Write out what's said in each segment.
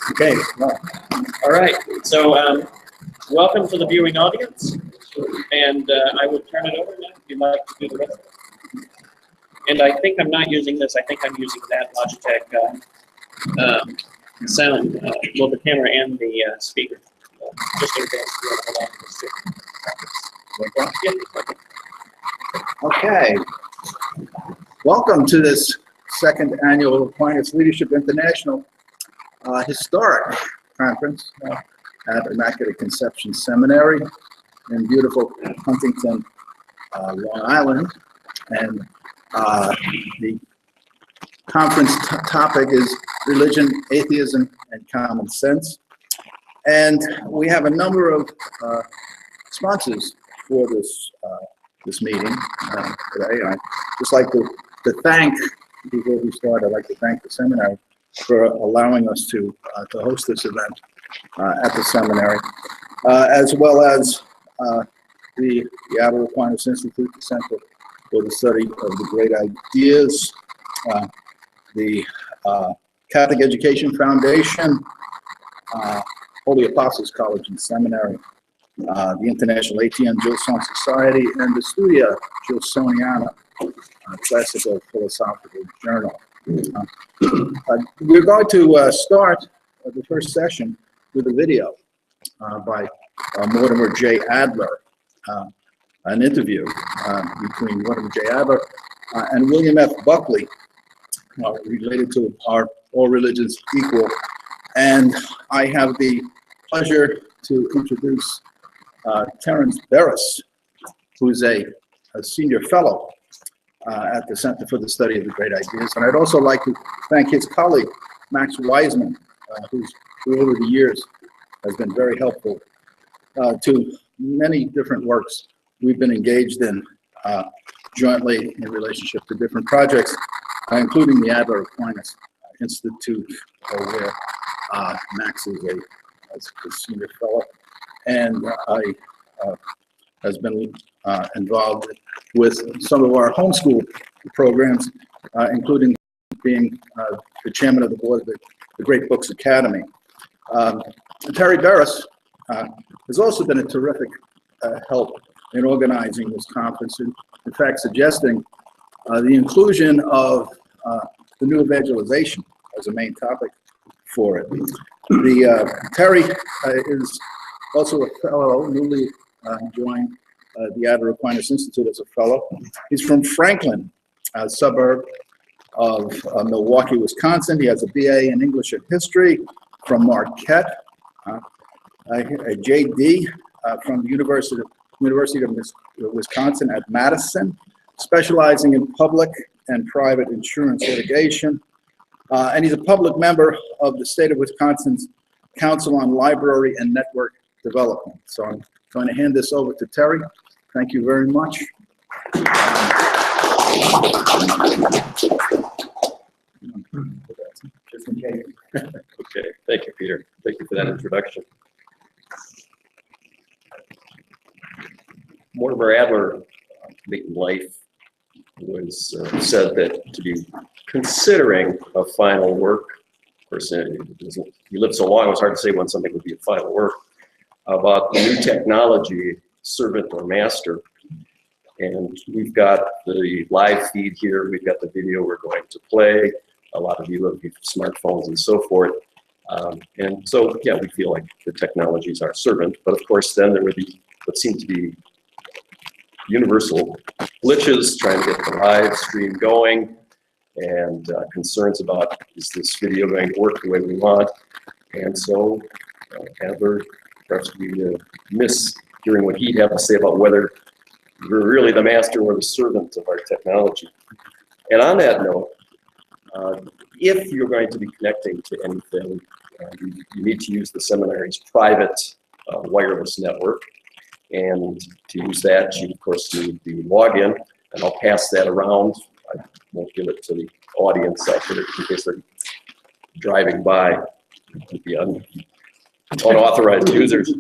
Okay, well, all right. So welcome to the viewing audience, and I will turn it over now if you'd like to do the rest of it. And I think I'm not using this. I think I'm using that Logitech sound, well, the camera and the speaker. Just in case you want to hold on to this too. Okay. Welcome to this second annual Aquinas Leadership International historic conference at Immaculate Conception Seminary in beautiful Huntington, Long Island. And the conference topic is Religion, Atheism, and Common Sense. And we have a number of sponsors for this this meeting today. I'd just like to thank, before we start, I'd like to thank the seminary for allowing us to host this event at the seminary, as well as the Adler Aquinas Institute, the Center for the Study of the Great Ideas, the Catholic Education Foundation, Holy Apostles College and Seminary, the International Etienne Gilson Society, and the Studia Gilsoniana, Classical Philosophical Journal. We're going to start the first session with a video by Mortimer J. Adler, an interview between Mortimer J. Adler and William F. Buckley, related to our All Religions Equal. And I have the pleasure to introduce Terence Barris, who's a senior fellow at the Center for the Study of the Great Ideas. And I'd also like to thank his colleague, Max Wiseman, who over the years has been very helpful to many different works we've been engaged in jointly in relationship to different projects, including the Adler Aquinas Institute, where Max is a senior fellow, and I has been involved with some of our homeschool programs, including being the chairman of the board of the Great Books Academy. Terry Barris has also been a terrific help in organizing this conference, and in fact suggesting the inclusion of the new evangelization as a main topic for it. Terry is also a fellow, newly joined the Adler Aquinas Institute as a fellow. He's from Franklin, a suburb of Milwaukee, Wisconsin. He has a BA in English and History from Marquette, a JD from the University of Wisconsin at Madison, specializing in public and private insurance litigation. And he's a public member of the state of Wisconsin's Council on Library and Network Development. So I'm going to hand this over to Terry. Thank you very much. Okay, thank you, Peter. Thank you for that introduction. Mortimer Adler, late in life, was said that to be considering a final work. Of course, he lived so long, it was hard to say when something would be a final work, about the new technology, servant or master. And we've got the live feed here, we've got the video we're going to play. A lot of you have smartphones and so forth. And so, yeah, we feel like the technology is our servant. But of course, then there would be what seemed to be universal glitches trying to get the live stream going, and concerns about, is this video going to work the way we want? And so Adler, perhaps we miss hearing what he'd have to say about whether we're really the master or the servant of our technology. And on that note, if you're going to be connecting to anything, you need to use the seminary's private wireless network. And to use that, you of course need the login, and I'll pass that around. I won't give it to the audience. I'll put it in case they're driving by, the unauthorized users.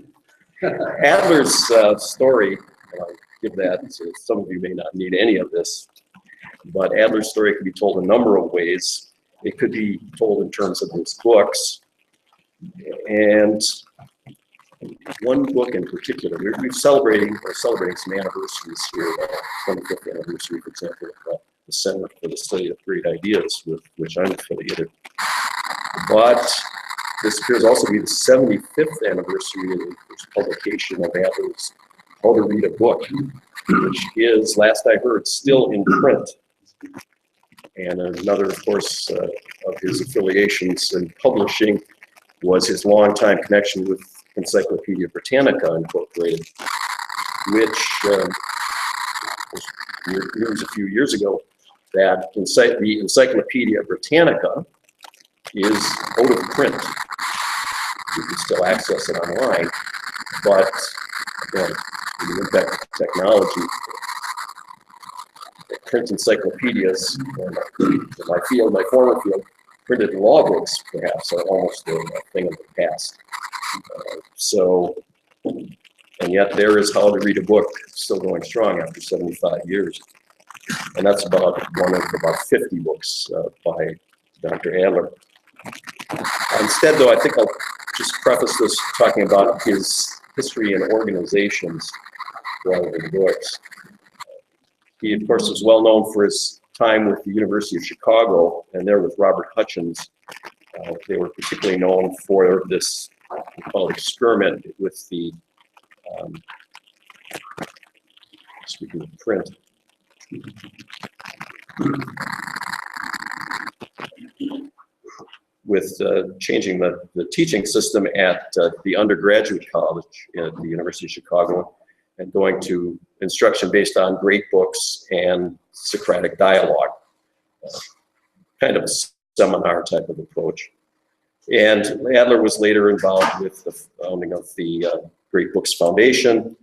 Adler's story, I'll give that to some of you may not need any of this, but Adler's story can be told a number of ways. it could be told in terms of his books. And one book in particular, we're celebrating some anniversaries here, 25th anniversary, for example, of the Center for the Study of Great Ideas, with which I'm affiliated. But this appears also to be the 75th anniversary of the publication of Adler's How to Read a Book, which is, last I heard, still in print. And another, of course, of his affiliations in publishing was his longtime connection with Encyclopedia Britannica Incorporated, which was news a few years ago that the Encyclopedia Britannica is out of print. You can still access it online, but again, with the impact of technology, print encyclopedias, in my field, my former field, printed law books perhaps are almost a thing of the past. And yet there is How to Read a Book still going strong after 75 years. And that's about one of about 50 books by Dr. Adler. Instead, though, I think I'll just preface this talking about his history and organizations rather than books. He, of course, was well known for his time with the University of Chicago, and there with Robert Hutchins. They were particularly known for this experiment with the, speaking of print, with changing the teaching system at the undergraduate college at the University of Chicago and going to instruction based on great books and Socratic dialogue, kind of a seminar type of approach. And Adler was later involved with the founding of the Great Books Foundation,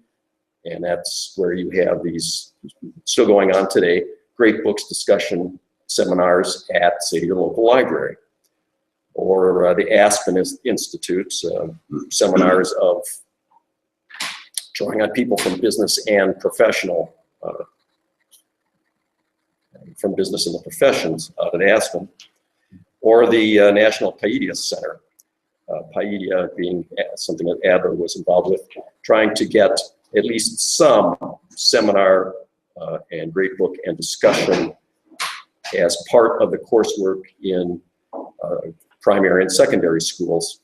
and that's where you have these, still going on today, great books discussion seminars at, say, your local library. Or the Aspen Institute's seminars of drawing on people from business and professional, from business and the professions out at Aspen. Or the National Paideia Center, Paideia being something that Adler was involved with, trying to get at least some seminar and great book and discussion as part of the coursework in primary and secondary schools.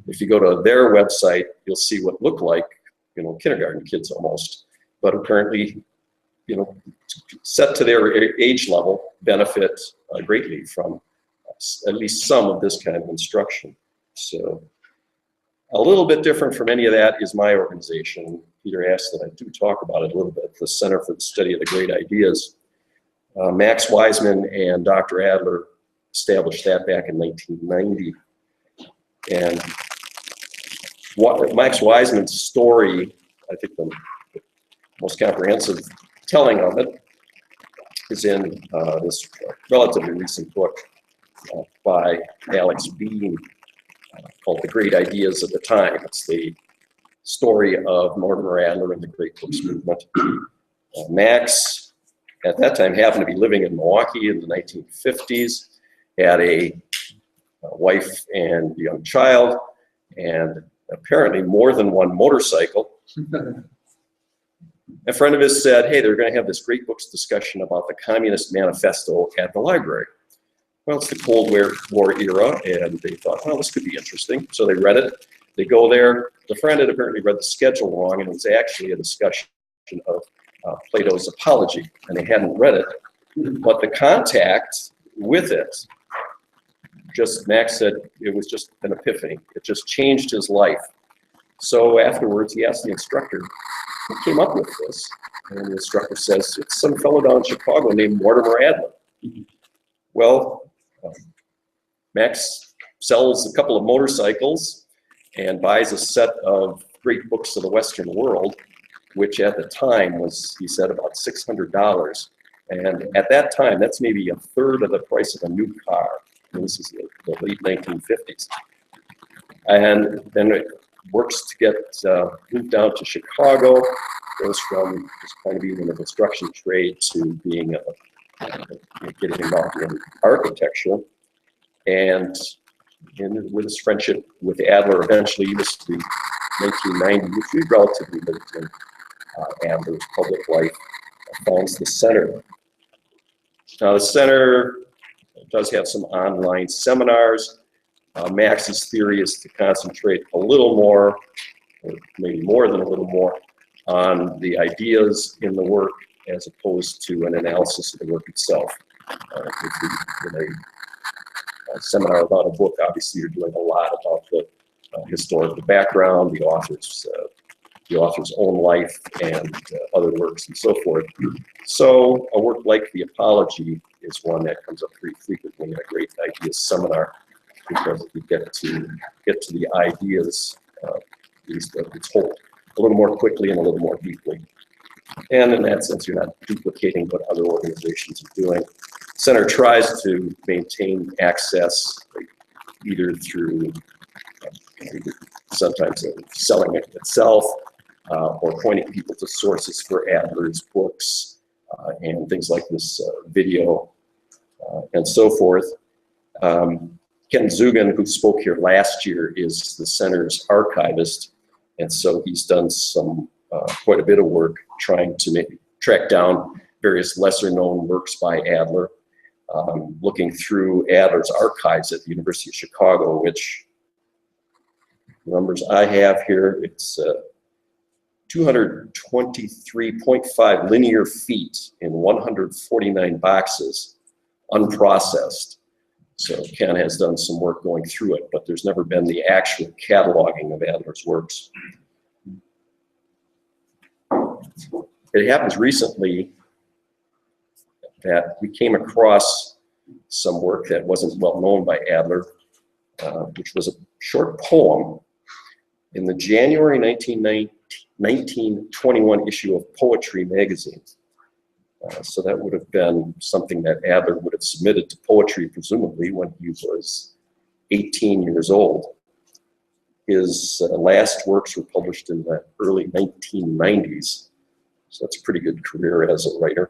If you go to their website, you'll see what look like, kindergarten kids almost, but apparently, set to their age level, benefit greatly from at least some of this kind of instruction. So a little bit different from any of that is my organization. Peter asked that I do talk about it a little bit, the Center for the Study of the Great Ideas. Max Weismann and Dr. Adler established that back in 1990. And what Max Weismann's story, I think the most comprehensive telling of it, is in this relatively recent book by Alex Bean called The Great Ideas of the Time. It's the story of Mortimer Adler and the Great Books movement. Max, at that time, happened to be living in Milwaukee in the 1950s, had a wife and young child, and apparently more than one motorcycle. A friend of his said, hey, they're going to have this great books discussion about the Communist Manifesto at the library. Well, it's the Cold War era, and they thought, well, this could be interesting. So they read it. They go there. The friend had apparently read the schedule wrong, and it was actually a discussion of Plato's Apology, and they hadn't read it. But the contact with it, Max said, it was just an epiphany. It just changed his life. So afterwards, he asked the instructor, who came up with this? And the instructor says, it's some fellow down in Chicago named Mortimer Adler. Well, Max sells a couple of motorcycles and buys a set of great books of the Western world, which at the time was, he said, about $600. And at that time, that's maybe a third of the price of a new car. And this is the late 1950s. And then it works to get moved down to Chicago, goes from just kind of being in the construction trade to being getting involved in architecture. And with his friendship with Adler, eventually he was to 1990, which we relatively lived in Adler's public life, founds the center. Now the center does have some online seminars. Max's theory is to concentrate a little more, or maybe more than a little more, on the ideas in the work as opposed to an analysis of the work itself. In a seminar about a book, obviously you're doing a lot about the historical background, the author's own life, and other works and so forth. So a work like The Apology is one that comes up pretty frequently in a great ideas seminar, because you get to the ideas, it's told a little more quickly and a little more deeply. And in that sense, you're not duplicating what other organizations are doing. Center tries to maintain access, either through sometimes selling it itself, or pointing people to sources for Adler's books, and things like this video, and so forth. Ken Zugan, who spoke here last year, is the center's archivist, and so he's done some quite a bit of work trying to track down various lesser-known works by Adler, looking through Adler's archives at the University of Chicago, which numbers I have here, it's 223.5 linear feet in 149 boxes, unprocessed. So Ken has done some work going through it, but there's never been the actual cataloging of Adler's works. It happens recently that we came across some work that wasn't well known by Adler, which was a short poem in the January 1921 issue of Poetry magazine. So that would have been something that Adler would have submitted to Poetry, presumably, when he was 18 years old. His last works were published in the early 1990s, so that's a pretty good career as a writer.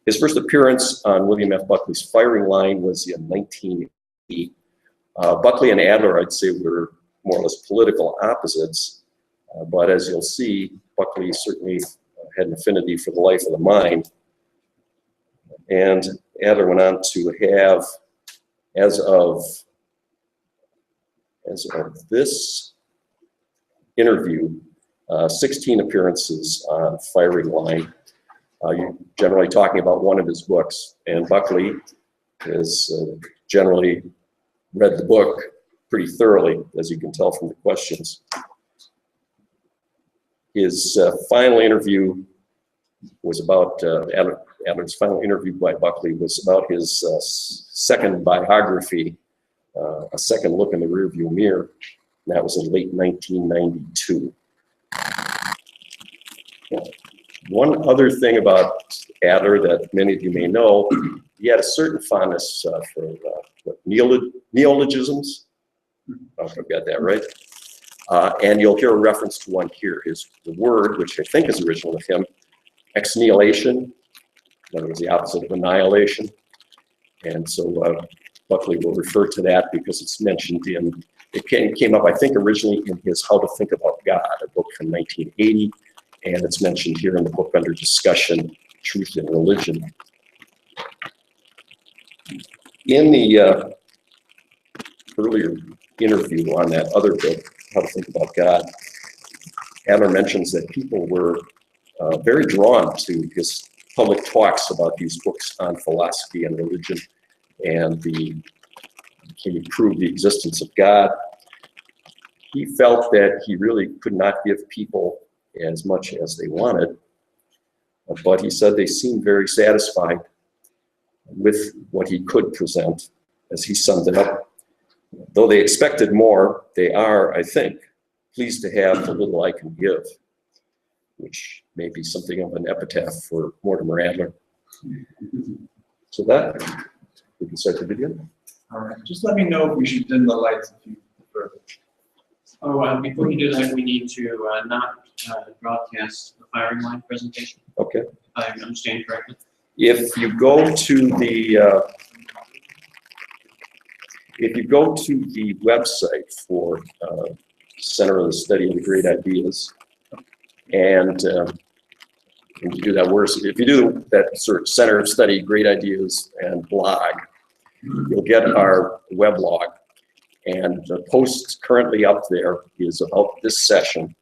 His first appearance on William F. Buckley's Firing Line was in 1980. Buckley and Adler, I'd say, were more or less political opposites, but as you'll see, Buckley certainly had an affinity for the life of the mind. And Adler went on to have, as of this interview, 16 appearances on Firing Line. You're generally talking about one of his books, and Buckley has generally read the book pretty thoroughly, as you can tell from the questions. His final interview was about, Adler's final interview by Buckley was about his second biography, A Second Look in the Rearview Mirror, and that was in late 1992. One other thing about Adler that many of you may know, he had a certain fondness for neologisms. I hope I've got that right. And you'll hear a reference to one here. The word, which I think is original with him, exnihilation. In other words, the opposite of annihilation. And so Buckley will refer to that because it's mentioned in, it came up, I think, originally in his How to Think About God, a book from 1980. And it's mentioned here in the book under discussion, Truth and Religion. In the earlier interview on that other book, How to Think About God, Adler mentions that people were very drawn to his public talks about these books on philosophy and religion, and can you prove the existence of God? He felt that he really could not give people as much as they wanted, but he said they seemed very satisfied with what he could present, as he summed it up. Though they expected more, they are, I think, pleased to have the little I can give, which may be something of an epitaph for Mortimer Adler. So that, we can start the video. All right, just let me know if we should dim the lights if you prefer. Oh, before you do that, we need to not broadcast the Firing Line presentation. Okay. If I understand correctly. If you go to the If you go to the website for Center of the Study of the Great Ideas, and you do that worse, if you do that search, Center of Study, Great Ideas, and blog, you'll get our weblog. And the post currently up there is about this session.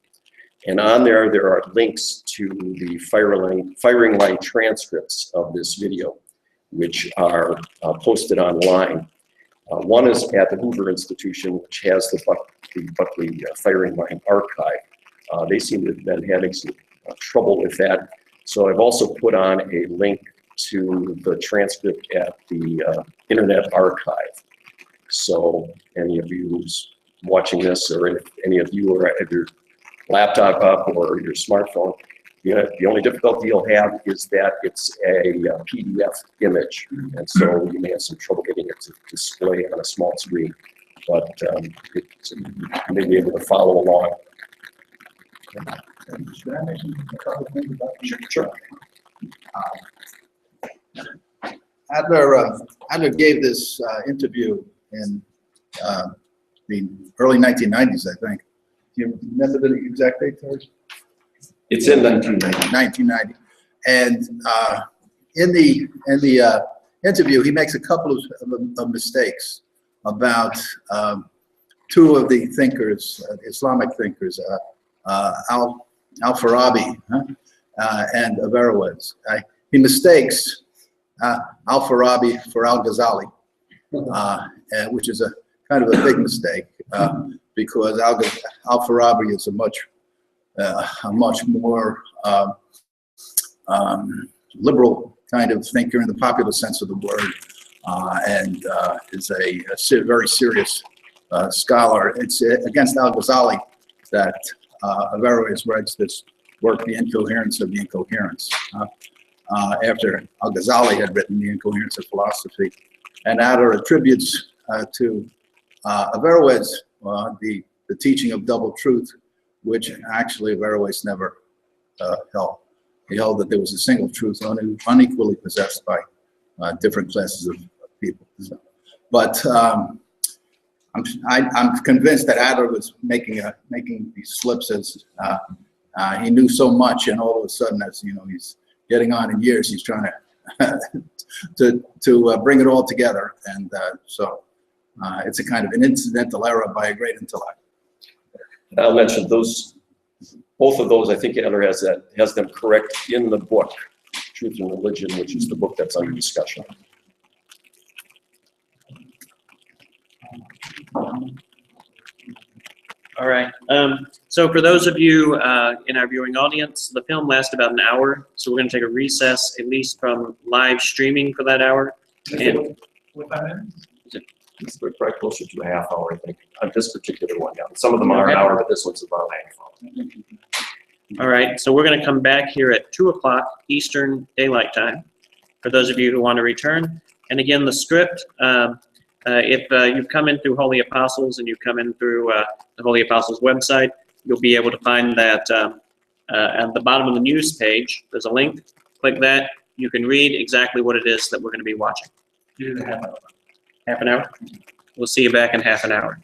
And on there are links to the firing line transcripts of this video, which are posted online. One is at the Hoover Institution, which has the Buckley firing line archive. They seem to have been having some trouble with that. So I've also put on a link to the transcript at the Internet Archive. So any of you who's watching this, or if any of you are at your laptop up or your smartphone, the only difficulty you'll have is that it's a PDF image, and so you may have some trouble getting it to display on a small screen, but you may be able to follow along. Should I mention a couple of things about this? Sure. Adler gave this interview in the early 1990s, I think. Do you remember the exact date, George? It's in 1990. 1990. And in the interview, he makes a couple of mistakes about two of the thinkers, Islamic thinkers, Al-Farabi and Averroes. He mistakes Al-Farabi for Al-Ghazali, which is a kind of a big mistake because Al-Farabi is a much more liberal kind of thinker in the popular sense of the word, and is a very serious scholar. It's against Al-Ghazali that Averroes writes this work, The Incoherence of the Incoherence, after Al-Ghazali had written The Incoherence of Philosophy. And Adler attributes to Averroes the teaching of double truth, which actually Averroes never held. He held that there was a single truth unequally possessed by different classes of people. But I'm convinced that Adler was making these slips as he knew so much, and all of a sudden, as you know, he's getting on in years, he's trying to bring it all together, and so it's a kind of an incidental error by a great intellect. I'll mention those, both of those. I think Adler has them correct in the book, Truth and Religion, which is the book that's under discussion. All right. So for those of you in our viewing audience, the film lasts about an hour, so we're going to take a recess, at least from live streaming for that hour. And It's probably closer to a half hour, I think, on this particular one. Yeah. Some of them are an hour, but this one's about a half hour. all right, so we're going to come back here at 2 o'clock Eastern Daylight Time for those of you who want to return. And again, the script, if you've come in through Holy Apostles and you've come in through the Holy Apostles website, you'll be able to find that at the bottom of the news page, there's a link. Click that. You can read exactly what it is that we're going to be watching. Half an hour? We'll see you back in half an hour.